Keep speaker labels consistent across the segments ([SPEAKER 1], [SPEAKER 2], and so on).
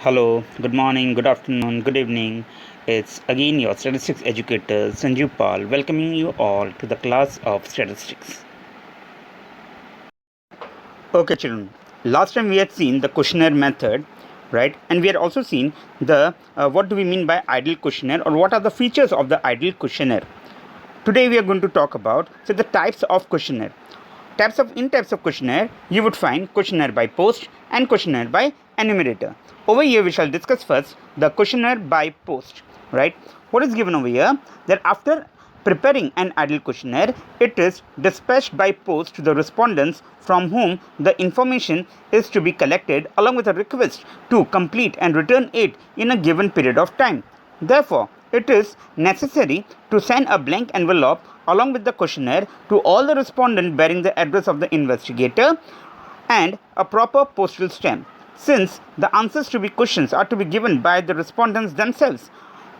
[SPEAKER 1] Hello, good morning, good afternoon, good evening. It's again your statistics educator Sanju Pal welcoming you all to the class of statistics. Okay, children. Last time we had seen the questionnaire method, right? And we had also seen the what do we mean by ideal questionnaire or what are the features of the ideal questionnaire. Today we are going to talk about the types of questionnaire. Types of questionnaire, you would find questionnaire by post and questionnaire by enumerator. Over here we shall discuss first the questionnaire by post, right? What is given over here, that after preparing an ideal questionnaire, it is dispatched by post to the respondents from whom the information is to be collected, along with a request to complete and return it in a given period of time. Therefore, it is necessary to send a blank envelope along with the questionnaire to all the respondents bearing the address of the investigator and a proper postal stamp. Since the answers to be questions are to be given by the respondents themselves,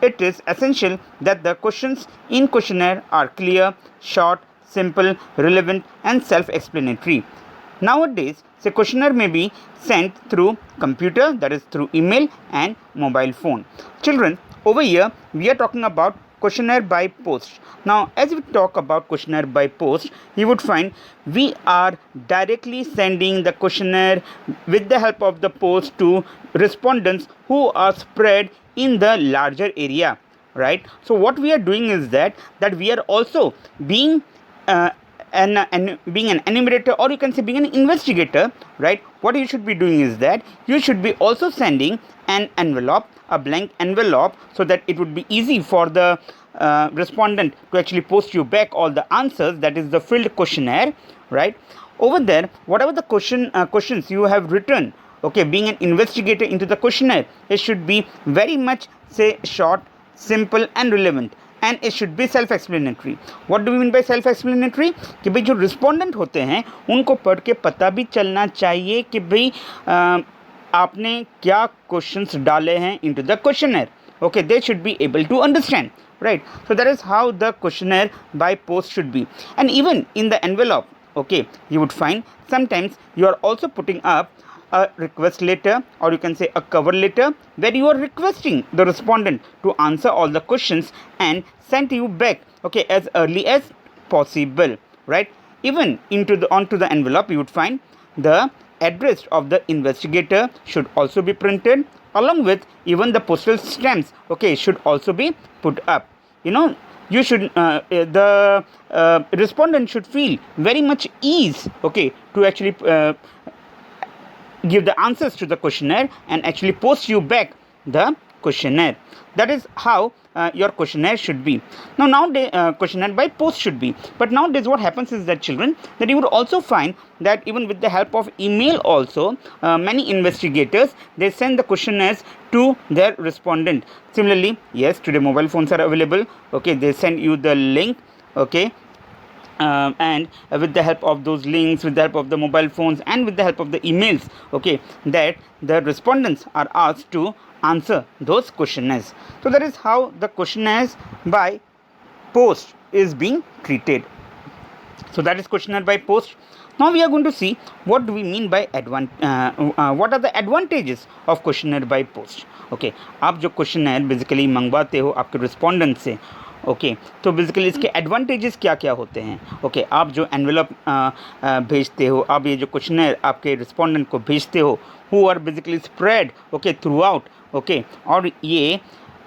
[SPEAKER 1] it is essential that the questions in questionnaire are clear, short, simple, relevant and self-explanatory. Nowadays, questionnaire may be sent through computer, that is through email and mobile phone. Children, over here we are talking about questionnaire by post. Now, as we talk about questionnaire by post, you would find we are directly sending the questionnaire with the help of the post to respondents who are spread in the larger area, right? So what we are doing is that we are also being being an enumerator, or you can say being an investigator, right? What you should be doing is that you should be also sending an envelope, a blank envelope, so that it would be easy for the respondent to actually post you back all the answers, that is the filled questionnaire, right? Over there, whatever the questions you have written, okay, being an investigator into the questionnaire, it should be very much short, simple and relevant, and it should be self explanatory. What do we mean by self explanatory, कि भाई जो respondent होते हैं उनको पढ़ के पता भी चलना चाहिए कि भाई आपने क्या क्वेश्चंस डाले हैं into the questionnaire. Okay, they should be able to understand, right? So that is how the questionnaire by post should be. And even in the envelope, okay, you would find sometimes you are also putting up a request letter, or you can say a cover letter, where you are requesting the respondent to answer all the questions and send you back, okay, as early as possible, right? Even onto the envelope, you would find the address of the investigator should also be printed, along with even the postal stamps, okay, should also be put up. You should the respondent should feel very much ease, okay, to actually give the answers to the questionnaire and actually post you back the questionnaire. That is how your questionnaire should be. Now nowadays, questionnaire by post should be. But nowadays what happens is that, children, that you would also find that even with the help of email also, many investigators, they send the questionnaires to their respondent. Similarly, yes, today mobile phones are available, okay, they send you the link, okay, and with the help of those links, with the help of the mobile phones and with the help of the emails, okay, that the respondents are asked to answer those questionnaires. So that is how the questionnaires by post is being treated. So that is questionnaire by post. Now we are going to see what do we mean by what are the advantages of questionnaire by post. Okay, आप जो questionnaire basically मंगवाते हो आपके respondent से, okay, तो basically इसके advantages क्या क्या होते हैं. ओके, आप जो एनवेलप भेजते हो, आप ये जो क्वेश्चनर आपके रिस्पोंडेंट को भेजते हो, who are basically spread, okay, throughout, okay, और ये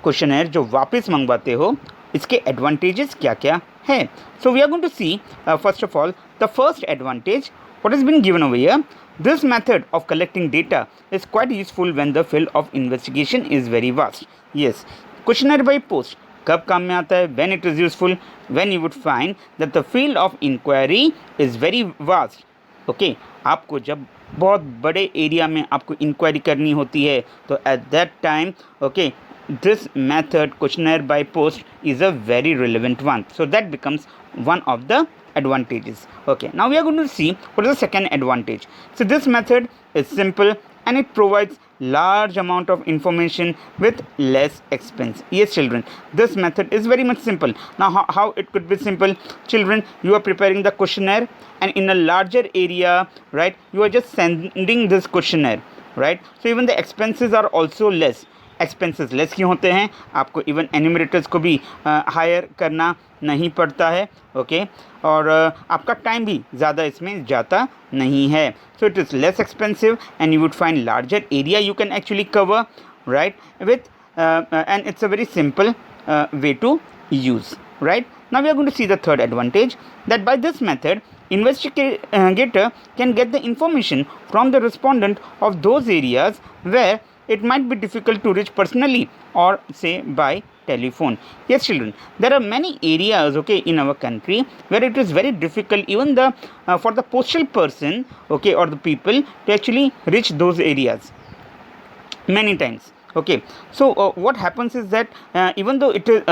[SPEAKER 1] क्वेश्चनर जो वापस मंगवाते हो, इसके एडवांटेजेस क्या क्या है. So we are going to see first of all the first advantage what has been given over here. This method of collecting data is quite useful when the field of investigation is very vast. Yes, questionnaire by post कब काम में आता है? When it is useful, when you would find that the field of inquiry is very vast. Okay, आपको जब बहुत बड़े area में आपको इंक्वायरी करनी होती है, तो at that time, okay, this method questionnaire by post is a very relevant one. So that becomes one of the advantages. Okay, now we are going to see what is the second advantage. So this method is simple and it provides large amount of information with less expense. Yes, children, this method is very much simple. Now how it could be simple? Children, you are preparing the questionnaire and in a larger area, right, you are just sending this questionnaire right. So even the expenses are also less. Expenses less क्यों होते हैं? आपको even enumerators को भी higher करना नहीं पड़ता है. ओके. और आपका टाइम भी ज़्यादा इसमें जाता नहीं है. So it is less expensive and you would find larger area you can actually cover, right, with and it's a very simple way to use, right. Now we are going to see the third advantage, that by this method investigator can get the information from the respondent of those areas where it might be difficult to reach personally or say by telephone. Yes children, there are many areas, okay, in our country where it is very difficult even the for the postal person, okay, or the people to actually reach those areas many times. Okay, so what happens is that even though it is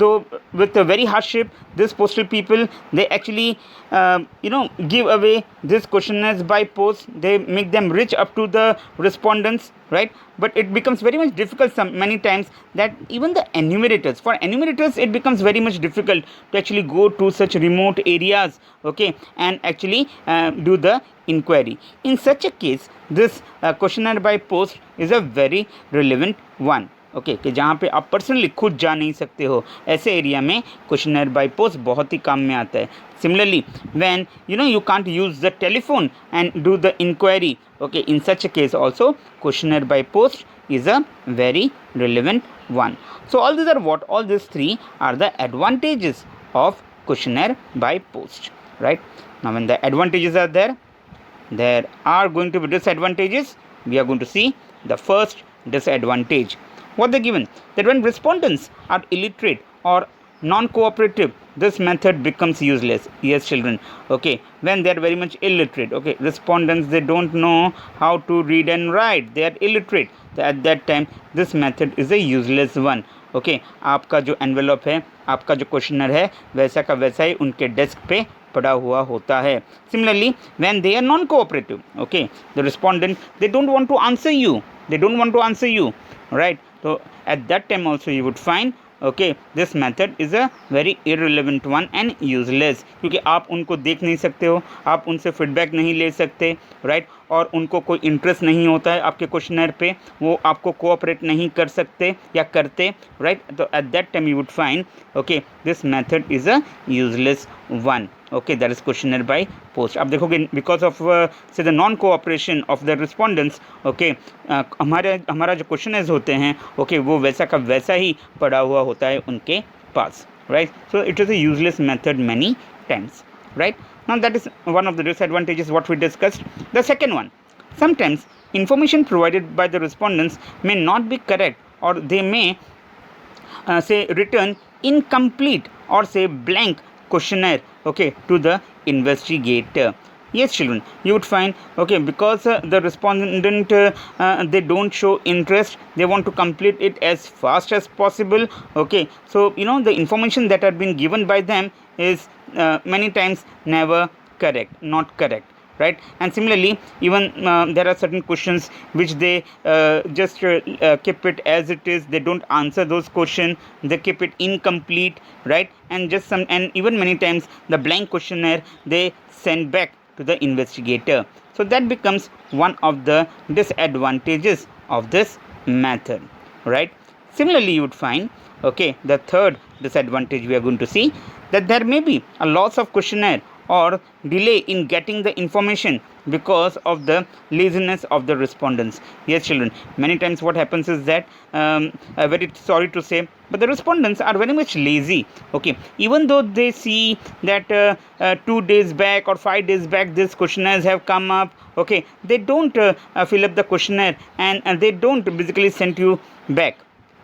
[SPEAKER 1] though with a very hardship, this postal people, they actually give away these questionnaires by post. They make them reach up to the respondents, right. But it becomes very much difficult many times that even the enumerators, for enumerators it becomes very much difficult to actually go to such remote areas, okay, and actually do the inquiry. In such a case, this questionnaire by post is a very relevant one. Okay, कि जहाँ पे आप personally खुद जा नहीं सकते हो, ऐसे एरिया में क्वेश्चनर बाय पोस्ट बहुत ही काम में आता है. Similarly when you can't use the telephone and do the inquiry, okay, in such a case also questionnaire by post is a very relevant one. So all these three are the advantages of questionnaire by post, right. Now when the advantages are there are going to be disadvantages. We are going to see the first disadvantage. What they given, that when respondents are illiterate or non-cooperative, this method becomes useless. Yes children, okay, when they are very much illiterate, okay, respondents, they don't know how to read and write, they are illiterate, so at that time this method is a useless one. okay, आपका जो envelope है, आपका जो questionnaire है, वैसा का वैसा ही उनके डेस्क पे पड़ा हुआ होता है. Similarly, when they are non-cooperative, okay, the respondent, they don't want to answer you, right. So at that time also you would find, okay, this method is a very irrelevant one and useless, क्योंकि आप उनको देख नहीं सकते हो, आप उनसे feedback नहीं ले सकते, राइट, और उनको कोई इंटरेस्ट नहीं होता है आपके क्वेश्चनर पे, वो आपको कोऑपरेट नहीं कर सकते या करते, राइट. तो at that time you would find, okay, this method is a useless one. Okay, that is questionnaire by post. आप देखोगे because of say the non cooperation of the respondents, okay, हमारा जो क्वेश्चनर्स होते हैं, okay, वो वैसा का वैसा ही पड़ा हुआ होता है उनके पास, right. So it is a useless method many times, right. Now that is one of the disadvantages what we discussed. The second one, sometimes information provided by the respondents may not be correct, or they may say return incomplete or say blank questionnaire, okay, to the investigator. Yes children, you would find, okay, because the respondent they don't show interest, they want to complete it as fast as possible, okay, so the information that had been given by them is many times never correct, not correct, right. And similarly, even there are certain questions which they just keep it as it is, they don't answer those questions, they keep it incomplete, right. And even many times the blank questionnaire they send back to the investigator. So that becomes one of the disadvantages of this method, right. Similarly, you would find, okay, the third disadvantage we are going to see, that there may be a loss of questionnaire or delay in getting the information because of the laziness of the respondents. Yes children, many times what happens is that very sorry to say, but the respondents are very much lazy, okay, even though they see that 2 days back or 5 days back these questionnaires have come up, okay, they don't fill up the questionnaire and they don't basically send you back,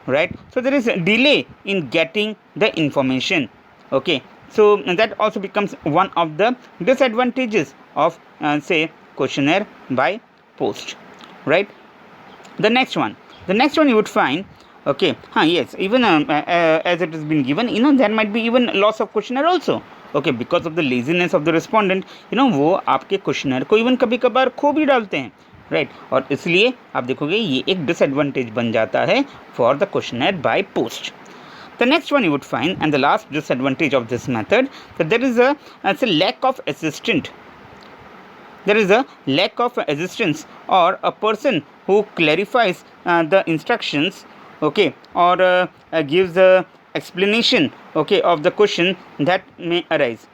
[SPEAKER 1] right. So there is a delay in getting the information, okay. So that also becomes one of the disadvantages of say questionnaire by post, right. The next one you would find, okay, yes, even as it has been given, there might be even loss of questionnaire also, okay, because of the laziness of the respondent, वो आपके questionnaire को even कभी कभार खो भी डालते हैं, right. और इसलिए आप देखोगे ये एक डिसएडवांटेज बन जाता है for the questionnaire by post. The next one you would find, and the last disadvantage of this method, that there is a lack of assistant there is a lack of assistance or a person who clarifies the instructions, okay, or gives the explanation, okay, of the question that may arise.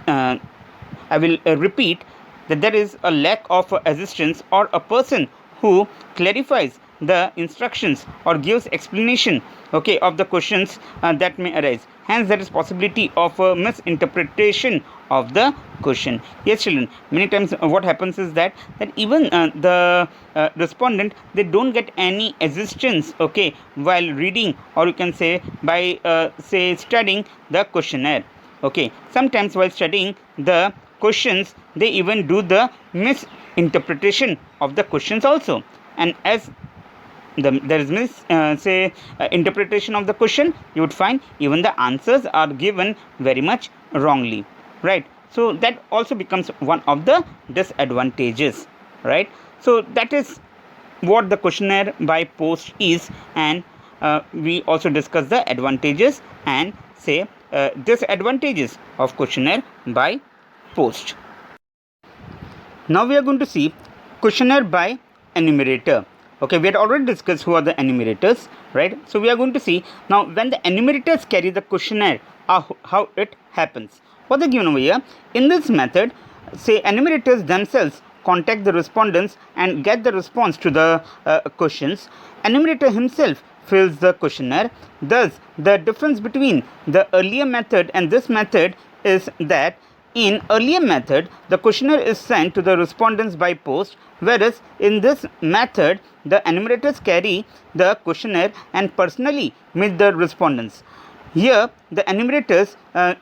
[SPEAKER 1] I will repeat that there is a lack of assistance or a person who clarifies the instructions or gives explanation, okay, of the questions that may arise. Hence, there is possibility of a misinterpretation of the question. Yes, children, many times what happens is that even the respondent, they don't get any assistance, okay, while reading, or you can say by say studying the questionnaire. Okay, sometimes while studying the questions, they even do the misinterpretation of the questions also. And as there is interpretation of the question, you would find even the answers are given very much wrongly, right? So that also becomes one of the disadvantages, right? So that is what the questionnaire by post is, and we also discuss the advantages and say disadvantages of questionnaire by post. Now we are going to see questionnaire by enumerator. Okay, we had already discussed who are the enumerators, right? So we are going to see now when the enumerators carry the questionnaire, how it happens. What they given over here in this method, say enumerators themselves contact the respondents and get the response to the questions. Enumerator himself fills the questionnaire. Thus, the difference between the earlier method and this method is that in earlier method, the questionnaire is sent to the respondents by post, whereas in this method, the enumerators carry the questionnaire and personally meet the respondents. Here, the enumerators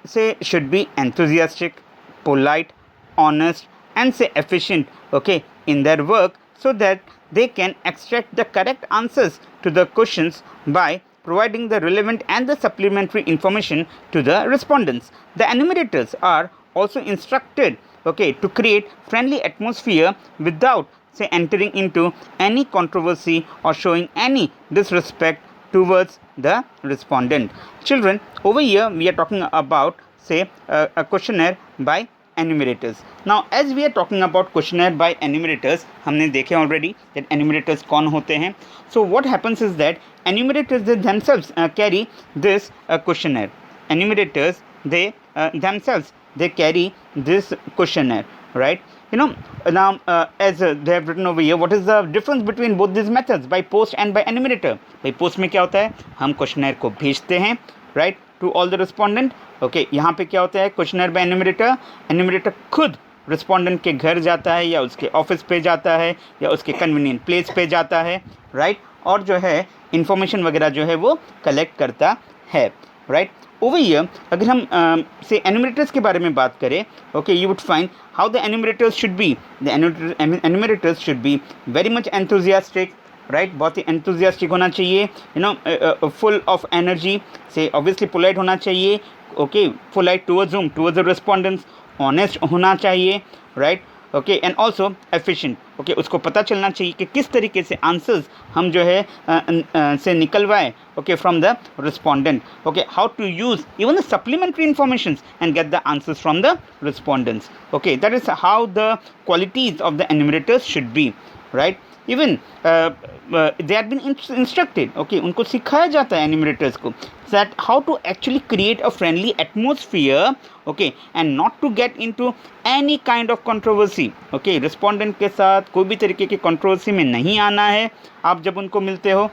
[SPEAKER 1] say should be enthusiastic, polite, honest, and say efficient, okay, in their work, so that they can extract the correct answers to the questions by providing the relevant and the supplementary information to the respondents. The enumerators are also instructed, okay, to create friendly atmosphere without say entering into any controversy or showing any disrespect towards the respondent. Children, over here we are talking about say a questionnaire by enumerators. Now as we are talking about questionnaire by enumerators, हमने देखे already that enumerators कौन होते हैं. So what happens is that enumerators they themselves carry this questionnaire. Enumerators they themselves they carry this questionnaire, right? Now as they have written over here, what is the difference between both these methods, by post and by enumerator? By post में क्या होता है, हम questionnaire को भेजते हैं, right, to all the respondent. Okay, यहाँ पे क्या होता है questionnaire by enumerator? Enumerator खुद respondent के घर जाता है या उसके ऑफिस पे जाता है या उसके convenient place पे जाता है, right, और जो है information वगैरह जो है वो collect करता है, right? Over here, अगर हम से enumerators के बारे में बात करें, okay, you would find how the enumerators should be. The enumerators should be very much enthusiastic, right? बहुत ही enthusiastic होना चाहिए, full of energy, say obviously polite होना चाहिए, okay, polite towards whom? Towards the respondents, honest होना चाहिए, right? Okay, and also efficient. Okay, उसको पता चलना चाहिए कि किस तरीके से आंसर्स हम जो है से निकलवाएं, okay, from the respondent. Okay, how to use even the supplementary informations and get the answers from the respondents. Okay, that is how the qualities of the enumerators should be, right? Even they are been instructed, okay, उनको सिखाया जाता है enumerators को that how to actually create a friendly atmosphere, okay, and not to get into any kind of controversy. Okay, respondent के साथ कोई भी तरीके की controversy में नहीं आना है आप जब उनको मिलते हो,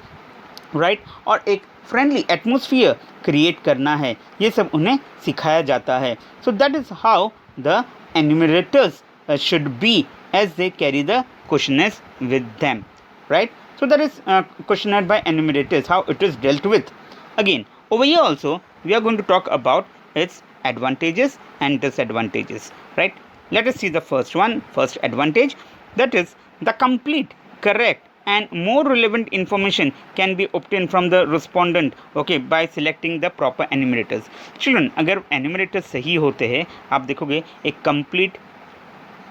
[SPEAKER 1] right, और एक friendly atmosphere create करना है, ये सब उन्हें सिखाया जाता है. So that is how the enumerators should be as they carry the questionnaires with them, right? So that is questionnaire by enumerators, how it is dealt with. Again, over here also we are going to talk about its advantages and disadvantages, right? Let us see the first one. First advantage, that is the complete, correct and more relevant information can be obtained from the respondent, okay, by selecting the proper enumerators. Children, अगर enumerators सही होते हैं, आप देखोगे एक complete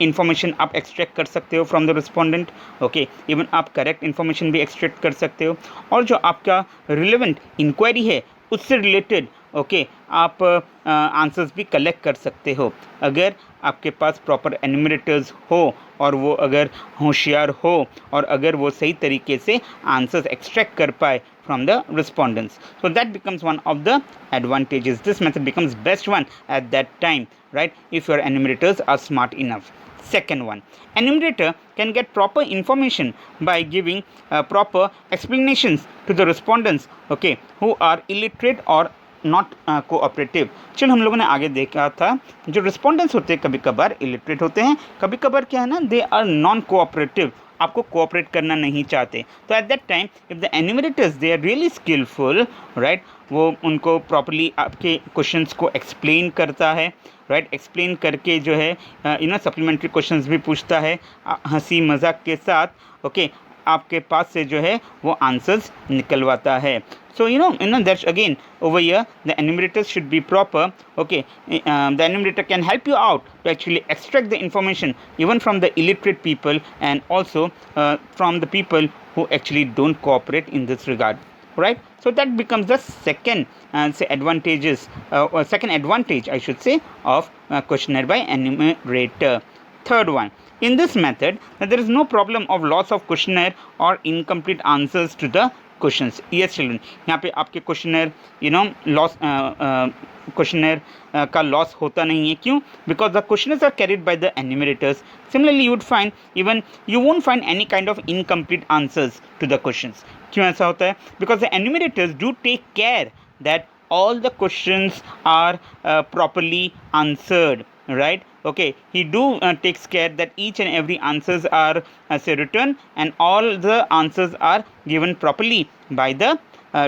[SPEAKER 1] information आप extract कर सकते हो from the respondent. Okay, even आप करेक्ट इन्फॉर्मेशन भी एक्सट्रैक्ट कर सकते हो, और जो आपका रिलेवेंट इंक्वायरी है उससे रिलेटेड ओके आप आंसर्स भी कलेक्ट कर सकते हो अगर आपके पास प्रॉपर एन्यूमरेटर्स हो और वो अगर होशियार हो और अगर वो सही तरीके से आंसर्स एक्सट्रैक्ट कर पाए from the respondents. So that becomes one of the advantages. This method becomes best one at that time, right, if your enumerators are smart enough. Second one, enumerator can get proper information by giving proper explanations to the respondents, okay, who are illiterate or not cooperative. चलो हम लोगों ने आगे देखा था जो respondents होते हैं कभी कभार इलिटरेट होते हैं, कभी कभार क्या है ना, दे आर नॉन कोऑपरेटिव, आपको कोऑपरेट करना नहीं चाहते. तो at that time if the enumerators they are really skillful, right, वो उनको प्रॉपरली आपके क्वेश्चंस को एक्सप्लेन करता है, राइट, एक्सप्लेन करके जो है सप्लीमेंट्री क्वेश्चंस भी पूछता है हंसी मजाक के साथ, ओके, आपके पास से जो है वो आंसर्स निकलवाता है. So that's again over here the enumerators should be proper, okay. The enumerator can help you out to actually extract the information even from the illiterate people and also from the people who actually don't cooperate in this regard, right. So that becomes the second second advantage I should say of questionnaire by enumerator. Third one, in this method there is no problem of loss of questionnaire or incomplete answers to the questions. Yes children, यहाँ पे आपके questionnaire loss questionnaire का loss होता नहीं है. क्यों? Because the questionnaires are carried by the enumerators. Similarly you would find even you won't find any kind of incomplete answers to the questions. क्यों ऐसा होता है? Because the enumerators do take care that all the questions are properly answered, right, okay. He takes care that each and every answers are say written and all the answers are given properly by the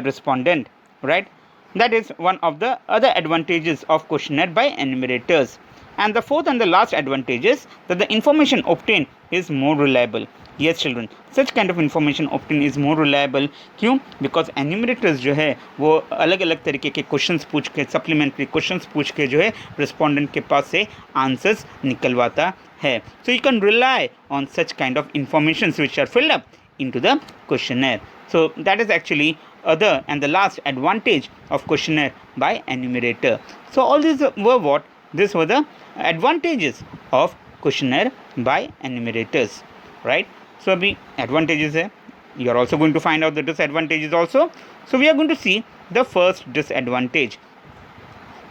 [SPEAKER 1] respondent, right. That is one of the other advantages of questionnaire by enumerators. And the fourth and the last advantage is that the information obtained is more reliable. Yes children, such kind of information obtained is more reliable. क्यों? Because enumerators जो है वो अलग अलग तरीके के questions पूछ के, सप्लीमेंट्री क्वेश्चंस पूछ के जो है रिस्पोंडेंट के पास से आंसर्स निकलवाता है. So you can rely on such kind of informations which are filled up into the questionnaire. So that is actually other and the last advantage of questionnaire by enumerator. So all these were what? These were the advantages of questionnaire by enumerators, right. So अभी advantages है, you are also going to find out the disadvantages also. So we are going to see the first disadvantage.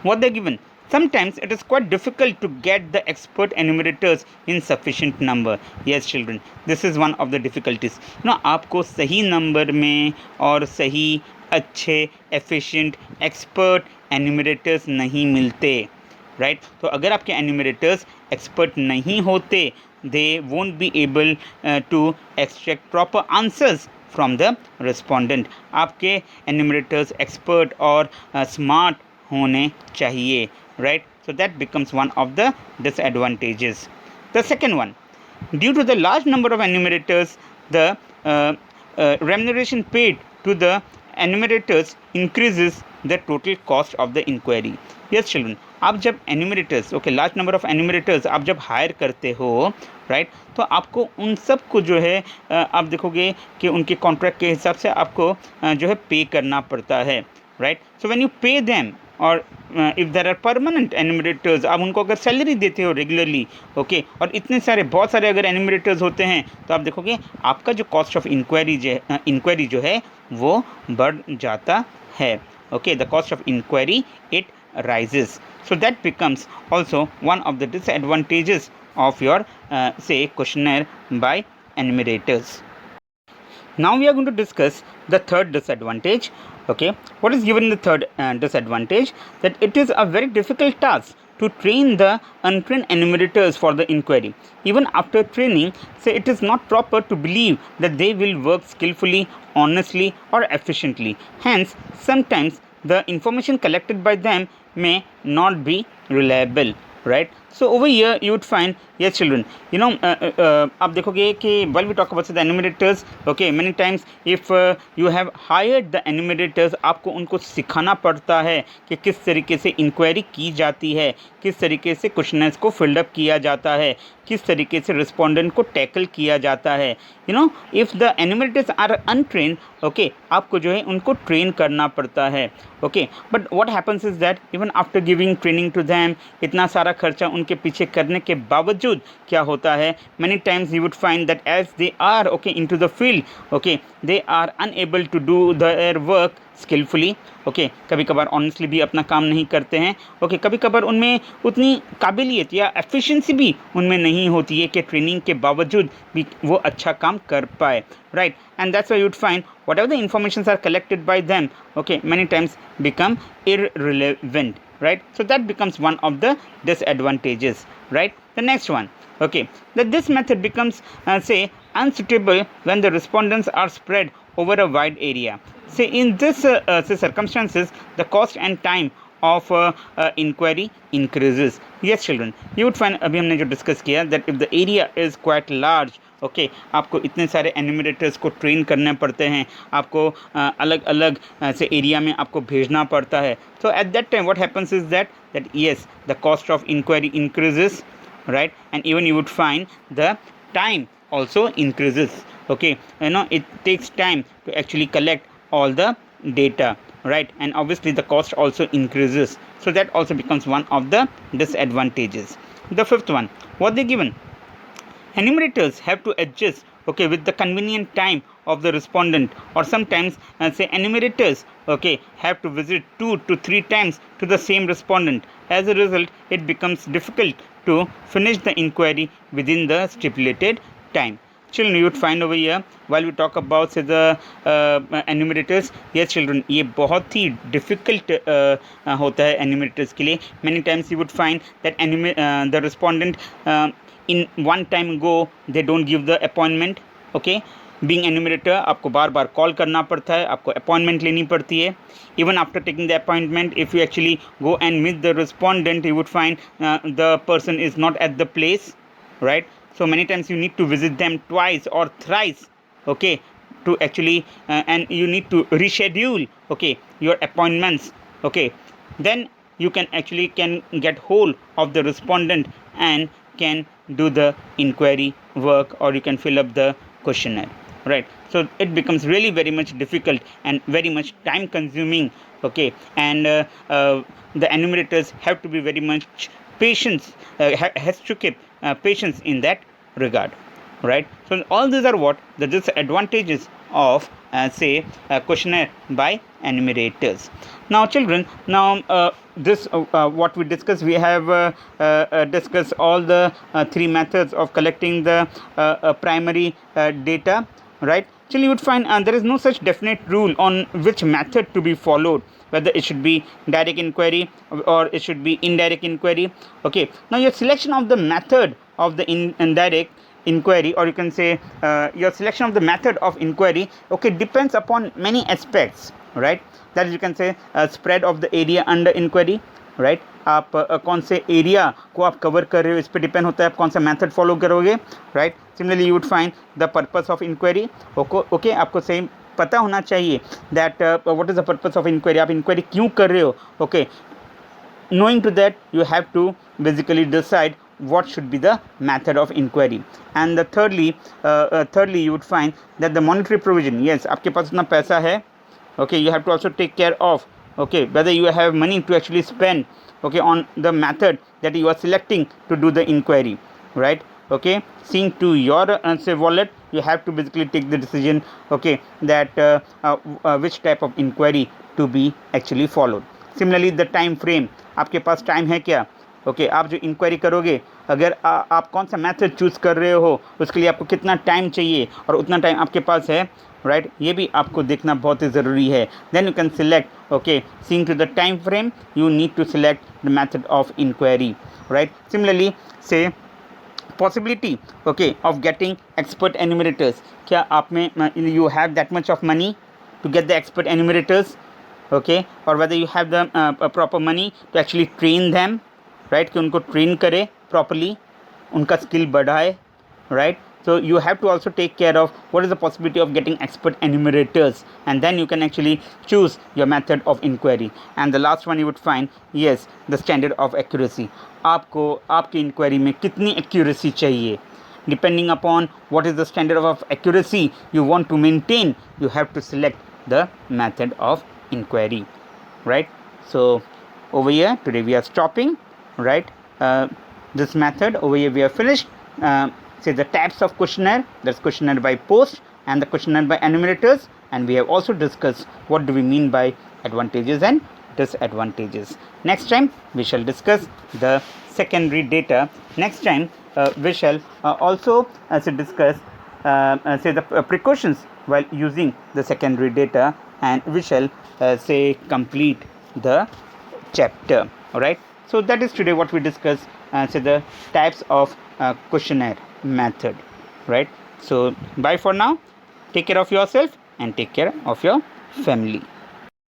[SPEAKER 1] What they given? Sometimes it is quite difficult to get the expert enumerators in sufficient number. Yes children, this is one of the difficulties. आपको सही number में और सही अच्छे efficient expert enumerators नहीं मिलते, right. तो अगर आपके एन्यूमरेटर्स एक्सपर्ट नहीं होते, they won't be able to extract proper answers from the respondent. आपके एन्यूमरेटर्स एक्सपर्ट और स्मार्ट होने चाहिए, right. So that becomes one of the disadvantages. The second one, due to the large number of enumerators the remuneration paid to the enumerators increases the total cost of the inquiry. Yes children, आप जब enumerators, okay, large number of enumerators आप जब higher करते हो, right, तो आपको उन सब को जो है आप देखोगे कि उनके कॉन्ट्रैक्ट के हिसाब से आपको जो है पे करना पड़ता है, right. So when you pay them और if there are permanent enumerators, आप उनको अगर सैलरी देते हो रेगुलरली, ओके, और इतने सारे बहुत सारे अगर एन्यूमरेटर्स होते हैं, तो आप देखोगे आपका जो कॉस्ट ऑफ इंक्वायरी जो है वो बढ़ जाता है, okay. The cost of inquiry it rises. So that becomes also one of the disadvantages of your say questionnaire by enumerators. Now we are going to discuss the third disadvantage. Okay, what is given in the third disadvantage? That it is a very difficult task to train the untrained enumerators for the inquiry. Even after training, say it is not proper to believe that they will work skillfully, honestly or efficiently. Hence, sometimes the information collected by them may not be reliable, right. So over here you would find, yes children, आप देखोगे कि while we talk about the enumerators, okay, many times if you have hired the enumerators, आपको उनको सिखाना पड़ता है कि किस तरीके से इंक्वायरी की जाती है, किस तरीके से क्वेश्चनर्स को फिल्डअप किया जाता है, किस तरीके से रिस्पोंडेंट को टैकल किया जाता है. If the enumerators are untrained, okay, आपको जो है उनको ट्रेन करना पड़ता है. Okay, but what happens is that even after giving training to them, इतना सारा खर्चा उनके पीछे करने के बावजूद क्या होता है, many times you would find that as they are okay into the field, okay, they are unable to do their work skillfully. Okay, कभी कभार ऑनेस्टली भी अपना काम नहीं करते हैं. ओके, कभी कभार उनमें उतनी काबिलियत या एफिशिएंसी भी उनमें नहीं होती है कि ट्रेनिंग के बावजूद भी वो अच्छा काम कर पाए, right. And that's why you would find whatever the informations are collected by them, okay, many times become irrelevant, right. So that becomes one of the disadvantages, right. The next one, okay, that this method becomes say unsuitable when the respondents are spread over a wide area. Say in this say circumstances, the cost and time of inquiry increases. Yes children, you would find, अभी हमने जो discuss किया, that if the area is quite large, okay, आपको इतने सारे enumerators को train करने पड़ते हैं, आपको अलग अलग से एरिया में आपको भेजना पड़ता है. So at that time what happens is that yes, the cost of inquiry increases, right, and even you would find the time also increases. Okay, it takes time to actually collect all the data, right, and obviously the cost also increases. So that also becomes one of the disadvantages. The fifth one, what they given, enumerators have to adjust, okay, with the convenient time of the respondent, or sometimes say enumerators, okay, have to visit 2 to 3 times to the same respondent. As a result, it becomes difficult to finish the inquiry within the stipulated time. Children, you would find over here while we talk about say the enumerators, yes children, ये बहुत ही difficult होता है enumerators के लिए. Many times you would find that the respondent in one time go they don't give the appointment. Okay, being enumerator आपको बार बार call करना पड़ता है, आपको अपॉइंटमेंट लेनी पड़ती है. Even after taking the appointment, if you actually go and meet the respondent, you would find the person is not at the place, right. So many times you need to visit them twice or thrice, okay, to actually and you need to reschedule, okay, your appointments. Okay, then you can actually get hold of the respondent and can do the inquiry work, or you can fill up the questionnaire, right. So it becomes really very much difficult and very much time consuming. Okay, and the enumerators have to be very much patience, has to keep patience in that regard, right. So all these are what the disadvantages of say questionnaire by enumerators. Now children, now this what we discussed, we have discussed all the 3 methods of collecting the primary data, right. Actually you would find there is no such definite rule on which method to be followed, whether it should be direct inquiry or it should be indirect inquiry. Okay, now your selection of the method of the indirect inquiry, or you can say your selection of the method of inquiry, okay, depends upon many aspects, right. That you can say spread of the area under inquiry, right. आप कौन से area को आप cover कर रहे हो, इस पर डिपेंड होता है आप कौन सा मेथड फॉलो करोगे, right. Similarly you would find the purpose of inquiry. Okay, आपको सही पता होना चाहिए that what is the purpose of inquiry, आप इंक्वायरी क्यों कर रहे हो. Okay, knowing to that you have to basically decide what should be the method of inquiry. And the thirdly you would find that the monetary provision, yes, आपके पास उतना पैसा है, okay, you have to also take care of, okay, whether you have money to actually spend, okay, on the method that you are selecting to do the inquiry, right. Okay, seeing to your say wallet, you have to basically take the decision, okay, that which type of inquiry to be actually followed. Similarly the time frame, आपके पास time है क्या. Okay, आप जो inquiry करोगे, अगर आप कौन सा मेथड चूज़ कर रहे हो, उसके लिए आपको कितना टाइम चाहिए और उतना टाइम आपके पास है, राइट. ये भी आपको देखना बहुत ही ज़रूरी है. Then you can select, okay, seeing to the time frame you need to select the method of inquiry, right. Similarly say possibility, okay, of getting expert enumerators, क्या आप में you have that much of money to get the expert enumerators, okay, or whether you have the proper money to actually train them, right, कि उनको train करे, properly, उनका skill बढ़ाए, right? So you have to also take care of what is the possibility of getting expert enumerators, and then you can actually choose your method of inquiry. And the last one you would find, yes, the standard of accuracy. आपको आपकी inquiry में कितनी accuracy चाहिए? Depending upon what is the standard of accuracy you want to maintain, you have to select the method of inquiry, right? So over here today we are stopping, right? This method over here we have finished. Say the types of questionnaire, that's questionnaire by post and the questionnaire by enumerators, and we have also discussed what do we mean by advantages and disadvantages. Next time we shall discuss the secondary data. Next time we shall also discuss say the precautions while using the secondary data, and we shall say complete the chapter. All right, so that is today what we discuss, say the types of questionnaire method, right? So bye for now, take care of yourself and take care of your family.